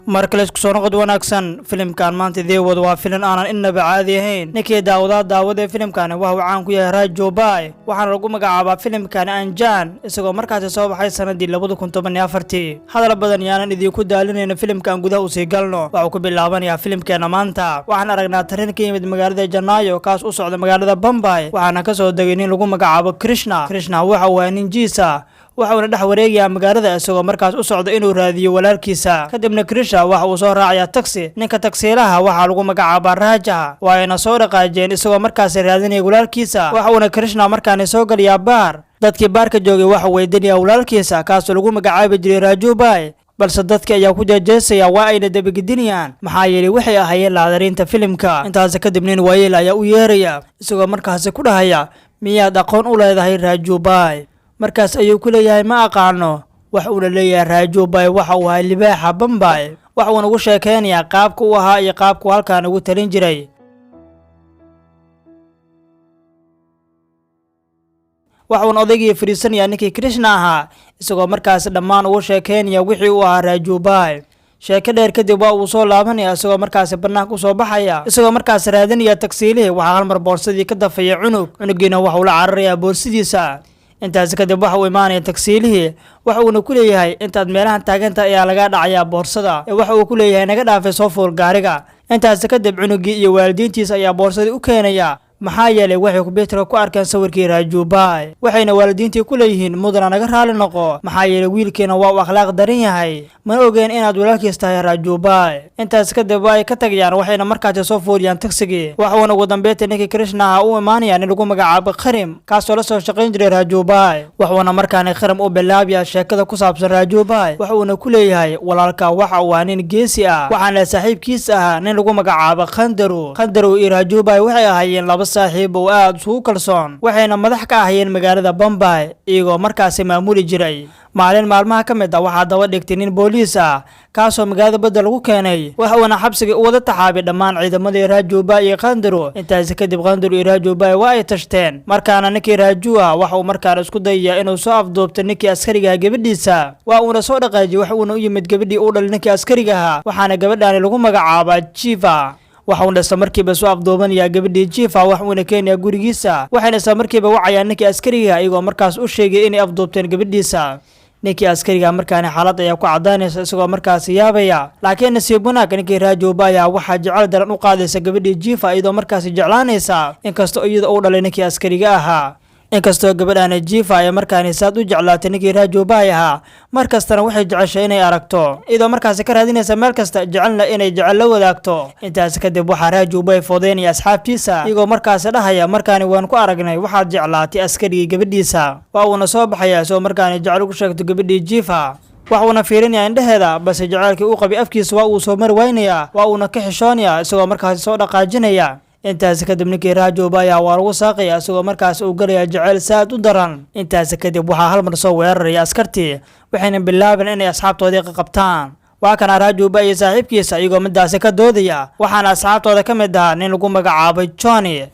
markale isku soo noqod wanaagsan filimkan maanta deewad waa filim aanan innaba caadi ahayn ninkii daawada filimkan waxa uu caan ku yahay Rajo Bai waxaana lagu magacaabaa filimkan Anjaan isagoo markaas soo baxay sanadii 2014 hadal badan yaanan idinku daalinayna filimkan gudaha u sii galno waxa uu ku bilaabanayaa filimkeena maanta waxaan aragnaa tareen ka yimid magaalada Janaayo kaas u socda magaalada Bombay waxaana ka soo degay nin lagu magacaabo Krishna waxa uu ahaa nin jiisa waxa uu dhex wareegaya magaalada isagoo markaas u socdo inuu raadiyo walaalkiisa kadibna Krishna waxa uu soo raacaya taxi ninka taxiilaha waxa lagu magacaabaa Raja waana soo dhaqaajeen isagoo markaas raadinaya walaalkiisa waxa uu Krishna markaan soo galiya baar dadkii baarka joogay waxa weydiinaya walaalkiisa kaas lagu magacaabi jiray Rajo Bai balse dadka ayaa ku jeejeesaya waa ayna dabagidinayaan maxaa yeelay waxay ahaayeen laadariinta filimka intaas kadib nin waayeel ayaa u yeeraya isagoo markaas ku dhahaya miyaad aqoon u leedahay Rajo Bai markaas ayuu ku leeyahay ma aqaano waxa uu leeyahay Rajo Bai waxa uu ahaa libaaxa Bombay waxa uu nagu sheekaynayaa qaabka uu ahaa iyo qaabka halkaan ugu talin jiray waxa uu odaygii fariisanaya ninkii Krishna ahaa isagoo markaas dhammaan ugu sheekaynaya wixii uu ahaa Rajo Bai sheeko dheer kadib waa uu soo laabanaya isagoo markaas banaanka u soo baxaya isagoo markaas raadinaya taksiilihi waxa hal mar boorsadii ka dafaya cunugiina waxa uu la cararayaa boorsidiisa intaas kadib waxa uu imaanaya taksiilihi waxa uu ku leeyahay intaad meelahan taaganta ayaa laga dhacayaa boorsada waxa uu ku leeyahay naga dhaafay soo fool gaariga intaas kadib cunugii iyo waalidiintiisa ayaa boorsadii u keenaya maxaa yeelay waxay kumbiyuutarka ku arkeen sawirkii Rajo Bai waxayna waalidiintii ku leeyihiin mudana naga raali noqo maxaa yeelay wiilkeena waa uu akhlaaq daran yahay ma ogeen inaad walaalkiis tahay Rajo Bai intaas kadib ay ka tagayaan waxayna markaas soo fooriyaan taxigii waxa uu ugu dambeeyay ninkii Krishna u imaanaya in lagu magacaabo Karim kaas oo la soo shaqayn jiray Rajo Bai waxa uu markaan Karim u bilaabaya sheekada ku saabsan Rajo Bai waxa uu ku leeyahay walaalka waxa uu nin geesi ah waxaana saaxiibkiis ah nin lagu magacaabo Khandaru iyo Rajo Bai waxay ahaayeen laba saaxiib oo aad u kalsoon waxayna madax ka ahaayeen magaalada Bombay iyagoo markaas maamuli jiray maalin maalmaha ka mid ah waxa daba dhigtay nin booliis ah kaasoo magaalada badal lagu keenay waxa uu xabsiga u wada taxaabay dhammaan ciidamadii Rajo Bai iyo Khandaru intaas kadib Khandaru iyo Rajo Bai waa ay tashteen markaana ninkii Rajo waxa uu markaan isku dayay inuu soo afduubto ninkii askariga gabadhiisa waa uu soo dhaqaajiyay waxa uu u yimid gabadhii uu dhalay ninkii askariga waxaana gabadhan lagu magacaabaa Jiva waxa uu isla markiiba soo afduubanaya gabadhii Jiva waxa uu keenaya gurigiisa waxayna isla markiiba wacayaan ninkii askariga iyagoo markaas u sheegay inay afduubteen gabadhiisa ninkii askariga markaan xaalad ayaa ku cadaanaysa isagoo markaas yaabaya laakiin nasiib wanaag ninkii Rajo Bai waxa jecel daran u qaadaysa gabadhii Jiva iyadoo markaas jeclaanaysa inkastoo iyada uu dhalay ninkii askariga ahaa inkastoo gabadhan Jiva ay markaan saad u jeclaatay ninkii Rajo Bai markastana waxay jeceshay inay aragto iyadoo markaas ka raadinaysa meel kasta jecelna inay jecel la wadaagto intaas kadib waxa Rajo Bai foodeynaya asxaabtiisa iyagoo markaas dhahaya markaan waan ku aragnay waxaad jeclaatay askarigii gabadhiisa waa uu soo baxaya soo markaan jecel ugu sheegto gabadhii Jiva waxa uu fiirinaya indhaheeda balse jecelkii uu qabay afkiisa waa uu soo marwaynaya waa uu ka xishoonaya isagoo markaas soo dhaqaajinaya intaas kadib ninkii Rajo Bai waa lagu saaqaya isagoo markaas uu galaya jecel saad u daran intaas kadib waxa hal mar soo weeraraya askartii waxayna bilaabeen inay asxaabtoodii qabtaan waa kana Rajo Bai saaxiibkiisa iyagoo midaas ka doodaya waxaana asxaabtooda ka mid ah nin lagu magacaabo Johnny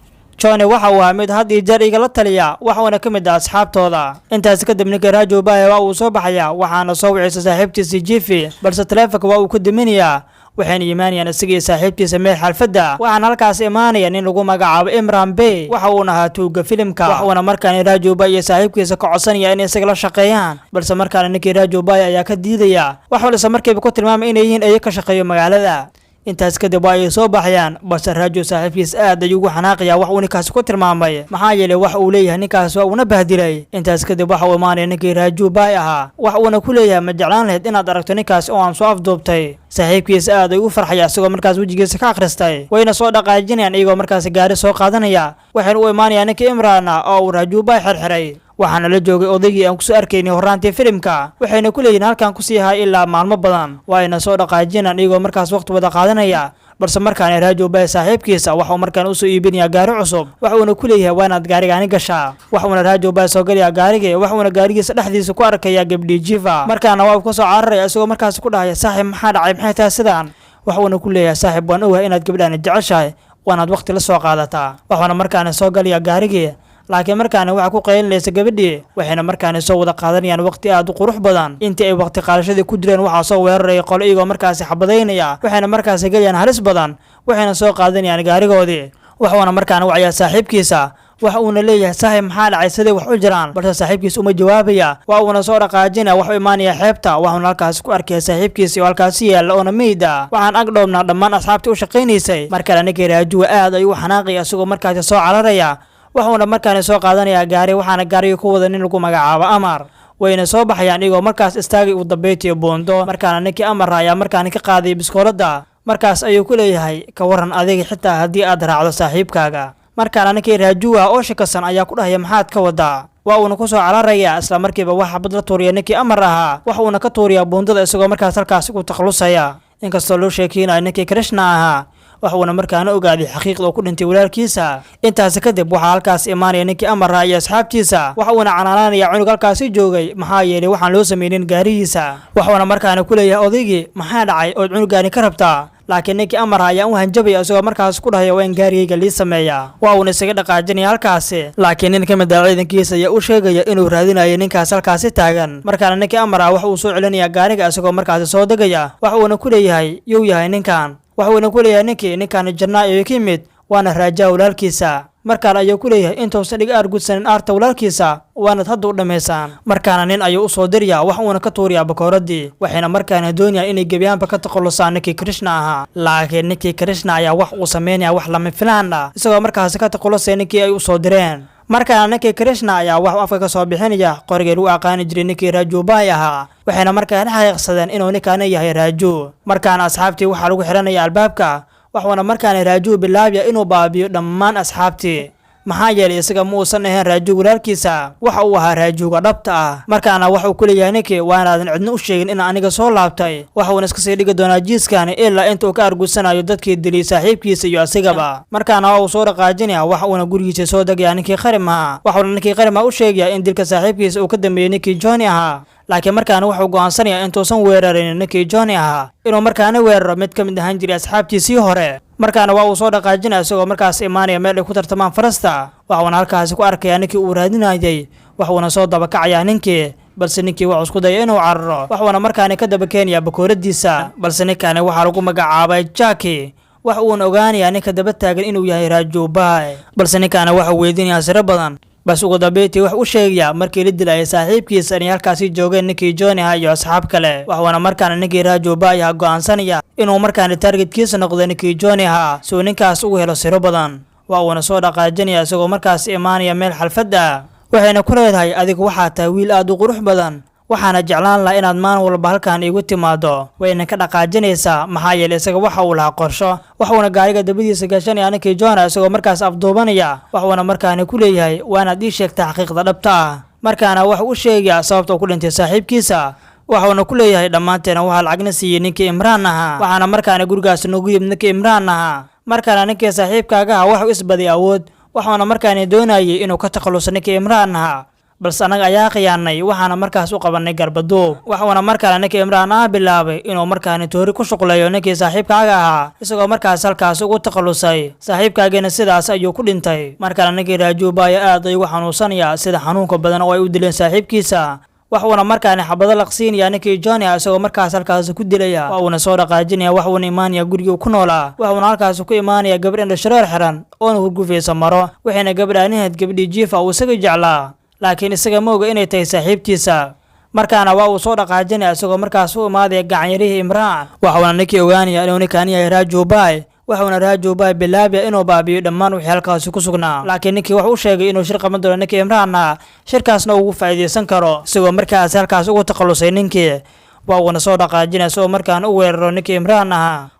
waxa uu mid had iyo jeer igala taliya waxa uu ka mid ah asxaabtooda intaas kadib ninkii Rajo Bai waa uu soo baxaya waxaana soo wicisa saaxiibtiisa Jivi balse taleefanka waa uu ku diminaya waxayna imaanayaan isaga saaxiibtiisa meel xalfada waxaan halkaas imaanaya nin lagu magacaabo Imran Bey waxa uu ahaa tuuga filimka waxa uu markaan Rajo Bai iyo saaxiibkiisa ka codsanaya inay isaga la shaqeeyaan balse markaan ninkii Rajo Bai ayaa ka diidaya waxa uu isla markiiba ku tilmaamay inay yihiin ay ka shaqeeyo magaalada intaas kadib ay soo baxayaan balse Rajo saaxiibkiis aad ayuu ugu xanaaqaya wax uu ninkaas ku tilmaamay maxaa yeelay wax uu leeyahay ninkaas waa uu bahdilay intaas kadib waxa uu imaanay ninkii Rajo Bai wax uu ku leeyahay ma jeclaan lahayd inaad aragto ninkaas oo aan soo afduubtay saaxiibkiis aad ayuu u farxaya isagoo markaas wajigiisa ka akhristay wayna soo dhaqaajinayaan iyagoo markaas gaari soo qaadanaya waxayna u imaanayaan ninkii Imran oo uu Rajo Bai xirxiray waxaana la joogay odaygii aan ku soo arkaynay horaantii filimka waxayna ku leeyihiin halkaan ku sii hay ilaa maalmo badan waayna soo dhaqaajinayaan iyagoo markaas waqti wada qaadanaya balse markaan Rajo Bai saaxiibkiisa waxa uu markaan u soo iibinaya gaari cusub waxa uu ku leeyahay waa inaad gaarigaani gashaa waxa uu Rajo Bai soo galaya gaariga waxa uu gaarigiisa dhexdiisa ku arkaya gabadhii Jiva markaana waa uu ka soo cararaya isagoo markaas ku dhahaya saaxiib maxaa dhacay maxay tahay sidaan waxa uu ku leeyahay saaxiib waan ogahay inaad gabadhan jeceshahay waanaad waqti la soo qaadataa waxa uu markaan soo galaya gaariga laakiin markaana waxa ku qaylinaysa gabadhii waxayna markaana soo wada qaadanayaan waqti aad u qurux badan. intii ay waqti qaadashadii ku jireen waxaa soo weeraraya qolo iyagoo markaasi xabadaynaya waxayna markaasi gelayaan halis badan waxayna soo qaadanayaan gaarigoodii. waxuuna markaana wacayaa saaxiibkiisa waxa uuna leeyahay saaxiib maxaa dhacay siday wax u jiraan, balse saaxiibkiisa uma jawaabaya. waa uuna soo dhaqaajinaya wax u imaanaya xeebta waxuuna halkaasi ku arkaya saaxiibkiisa oo halkaasi yaalla oona meyd ah. waxaan ag dhoobnaa dhammaan asxaabtii u shaqaynaysay. markale ninkii raajuwa aad ayuu u xanaaqaya isagoo markaasi soo cararaya waxuuna markaana soo qaadanayaa gaari waxaana gaariga ku wada nin lagu magacaabo Amar. wayna soo baxayaan iyagoo markaas istaagay u dambeeyay buundo. markaana ninkii Amar ayaa markaana ka qaaday biskoolada. markaas ayuu ku leeyahay ka waran adiga xitaa haddii aad raacdo saaxiibkaaga. markaana ninkii raajuwa oo shakasan ayaa ku dhahaya maxaad ka wadaa. waa uuna ku soo cararaya isla markiiba wax xabad la tuuriya ninkii Amar ahaa wax uuna ka tuuriyaa buundada isagoo markaas halkaasi ku takhalusaya. inkastoo loo sheekeynayo ninkii Krishna ahaa waxuuna markaana ogaaday xaqiiqda ku dhintay walaalkiisa. intaas kadib waxaa halkaas imaanaya ninkii Amar ahaa iyo asxaabtiisa waxuuna canaananaya cunug halkaasi joogay maxaa yeelay waxaan loo sameeynin gaarigiisa. waxuuna markaana ku leeyahay odaygii maxaa dhacay oo cunugaani ka rabtaa. laakiin ninkii Amar ayaa u hanjabaya isagoo markaas ku dhahaya waa in gaarigayga lii sameeyaa. waa uuna isaga dhaqaajinaya halkaasi laakiin nin ka mid ah ciidankiisa ayaa u sheegaya inuu raadinayo ninkaas halkaasi taagan. markaana ninkii Amar ah waxa uu soo celinaya gaariga isagoo markaasi soo degaya waxuuna ku leeyahay yuu yahay ninkan. waxuuna ku leeyahay ninkaan jannaa ayuu ka yimid waana raajaa walaalkiisa. markaan ayuu ku leeyahay intuusan dhiga aargudsanin aarta walaalkiisa waanad hadda u dhammaysaan. markaana nin ayuu u soo dirayaa wax uuna ka tuuriyaa bakooradii waxayna markaana doonayaan inay gebiyaanba ka takhalusaan ninkii Krishna ahaa. laakiin ninkii Krishna ayaa wax uu sameynaya wax lama filaan ah isagoo markaasi ka takhalusay ninkii ay u soo direen. markaana ninkii Krishna ayaa wax afka ka soo bixinaya qorigii lagu aqaani jiray ninkii Raajubai ahaa waxayna markaana xaqiiqsadeen inuu ninkaana yahay Raaju. markaana asxaabtii waxaa lagu xiranaya albaabka waxuuna markaana Raaju bilaabaya inuu baabiyo dhammaan asxaabtii maxaa yeelay isaga ma uusan ahayn Raaju walaalkiisa waxa uu ahaa Raajuga dhabta ah. markaana waxa uu ku leeyahay ninkii waanaadan cidna u sheegin in aniga soo laabtay waxuuna iska sii dhigi doonaa jiiskaani ilaa inta uu ka argusanayo dadkii dilay saaxiibkiisa iyo asigaba. markaana waa uu soo dhaqaajinaya waxa uuna gurigiisa soo degaya ninkii Qarim ahaa waxuuna ninkii Qarim u sheegaya in dilka saaxiibkiisa uu ka dambeeyay ninkii Johnny ahaa. laakiin markaana wuxuu go'aansanaya intuusan weerarin ninkii Johnny ahaa inuu markaana weeraro mid ka mid ahaan jiray asxaabtiisii hore. markaana waa uu soo dhaqaajinaya isagoo markaas imaanaya meel ay ku tartamaan farasta waxuuna halkaasi ku arkaya ninkii uu raadinayay waxuuna soo dabakacaya ninkii balse ninkii wuxuu isku dayay inuu cararo waxuuna markaana ka daba keenaya bakooradiisa balse ninkaani waxaa lagu magacaabay Jackie. wax uuna ogaanaya ninka daba taagan inuu yahay Raajubai balse ninkaana waxa weydiinaya siro badan bas ugu dambeeyay wax u sheegaya markii la dilayay saaxiibkiisa inay halkaasi joogeen ninkii Johnny iyo asxaab kale. waxuuna markaana ninkii Raajubai go'aansanaya inuu markaana targetkiisa noqdo ninkii Johnny soo ninkaas ugu helo siro badan. waa uuna soo dhaqaajinaya isagoo markaas imaanaya meel xalfad ah waxayna ku leedahay adigu waxaa tahay wiil aad u qurux badan waxaana jeclaan lahaa inaad maalin walba halkaan iigu timaado. wayna ka dhaqaajinaysaa maxaa yeelay isaga waxa uu lahaa qorsho waxuuna gaariga dabadiisa gashanaya ninkii Johnny isagoo markaas afduubanaya waxuuna markaana ku leeyahay waanaad ii sheegtaa xaqiiqda dhabta ah. markaana waxa uu sheegaya sababta uu ku dhintay saaxiibkiisa waxuuna ku leeyahay dhammaanteena waxaa lacagna siiyey ninkii Imraan ahaa waxaana markaana gurigaas noogu yimid ninkii Imraan ahaa. markaana ninkii saaxiibkaaga ahaa wuxuu isbaday awood waxuuna markaana doonayay inuu ka takhaluso ninkii Imraan ahaa balse anaga ayaa khiyaanay waxaana markaas u qabanay garbaduub. waxuuna markaana ninkii Imraan bilaabay inuu markaana toori ku shuqlayo ninkii saaxiibkaaga ahaa isagoo markaas halkaas ugu takhalusay saaxiibkaageena sidaas ayuu ku dhintay. markaana ninkii Raajubai aad ayuu xanuunsanaya sida xanuunka badan oo ay u dileen saaxiibkiisa waxuuna markaana xabado laqsiinaya ninkii Johnny isagoo markaas halkaas ku dilaya. waxuuna soo dhaqaajinaya waxuuna imaanaya gurigii uu ku noolaa waxuuna halkaas ku imaanaya gabar indho shareer xiran oona hurgufaysa maro waxayna gabadhaanaheed gabadhii Jiifa uu isaga jeclaa laakiin isaga ma oga inay tahay saaxiibtiisa. markaana waa uu soo dhaqaajinaya isagoo markaas u imaadaya gacanyarihii Imraan waxuuna ninkii ogaanaya inuu ninkaan yahay Raajubai waxuuna Raajubai bilaabaya inuu baabiyo dhammaan wixii halkaasi ku sugnaa. laakiin ninkii wuxuu u sheegay inuu shir qaban doono ninkii Imraan shirkaasna ugu faa'iideysan karo isagoo markaas halkaas ugu takhalusay ninkii. waa uuna soo dhaqaajinaya isagoo markaana u weeraro ninkii Imraan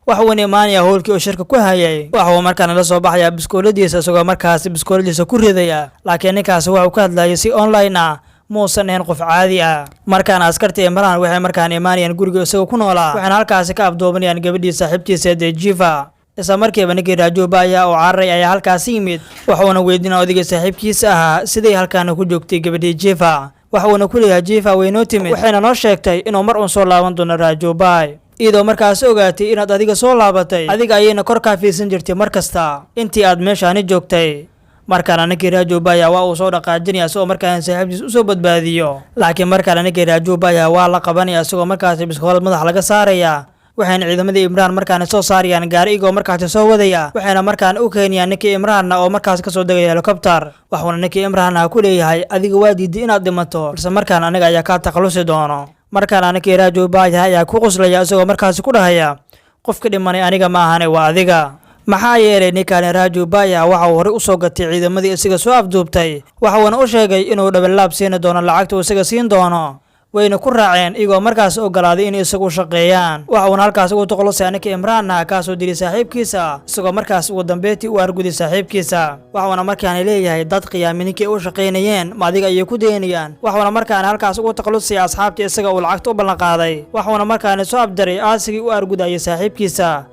waxuuna imaanaya howlkii uu shirka ku hayay waxuu markaana la soo baxaya biskooladiisa isagoo markaas biskooladiisa ku ridaya laakiin ninkaas wuxuu ka hadlayay si online muusan ahayn qof caadi ah. markaana askartii Imraan waxay markaana imaanayaan guriga isagoo ku noolaa waxayna halkaasi ka afduubanayaan gabadhii saaxiibtiisa Jiifa. isla markiiba ninkii Raajubai oo cararay ayaa halkaas yimid waxuuna weydiinaya odayga saaxiibkiisa ahaa siday halkaan ku joogtay gabadhii Jiifa. waxuuna ku leeyahay Jiifa way noo timid waxayna noo sheegtay inuu mar uun soo laaban doono Raajubai iyadoo markaas ogaatay inaad adiga soo laabatay adiga ayayna kor ka fiirsan jirtay markasta intii aad meeshaani joogtay. markaana ninkii Rajubaya waa uu soo dhaqaajinaya isagoo markaan saaxiibkiis u soo badbaadiyo laakiin markaana ninkii Rajubaya waa la qabanaya isagoo markaas biskoolad madax laga saaraya waxayna ciidamadii Imraan markaan soo saarayaan gaari igoo markaas soo wadaya waxayna markaan u keenayaan ninkii Imraan oo markaas ka soo degay helicopter waxaana ninkii Imraan ku leeyahay adiga waa diiday inaad dhimato balse markaan aniga ayaa ka takhalusi doono markaan ninkii Rajubaya ayaa ku qoslaya isagoo markaas ku dhahaya qofka dhimanay aniga ma ahane waa adiga maxaa yeelay ninkaan Rajubaya waxa uu hore u soo gatay ciidamadii isaga soo afduubtay waxaana u sheegay inuu dhabanlaab siin doono lacagta uu isaga siin doono wayna ku raaceen igoo markaas ogolaaday in isagu shaqeeyaan waxaana halkaas ugu toqolosay ninkii Imraan ka soo diray saaxiibkiisa isagoo markaas ugu dambeeyay u arguday saaxiibkiisa waxaana markaan leeyahay dad qiyaamininkii u shaqeynayeen ma adiga ay ku deenayaan waxaana markaan halkaas ugu toqolosay asxaabtii isaga uu lacagta u ballan qaaday waxaana markaan soo abdaray aasigii u arguday saaxiibkiisa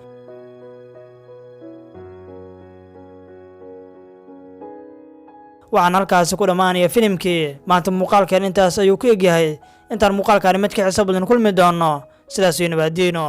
waxaan halkaas ku dhamaanaya filimkii maanta muuqaalkan intaas ayuu ku egyahay intaan muuqaalkan mid ka xisaab badan kulmi doono sidaas iyo nabadgelyo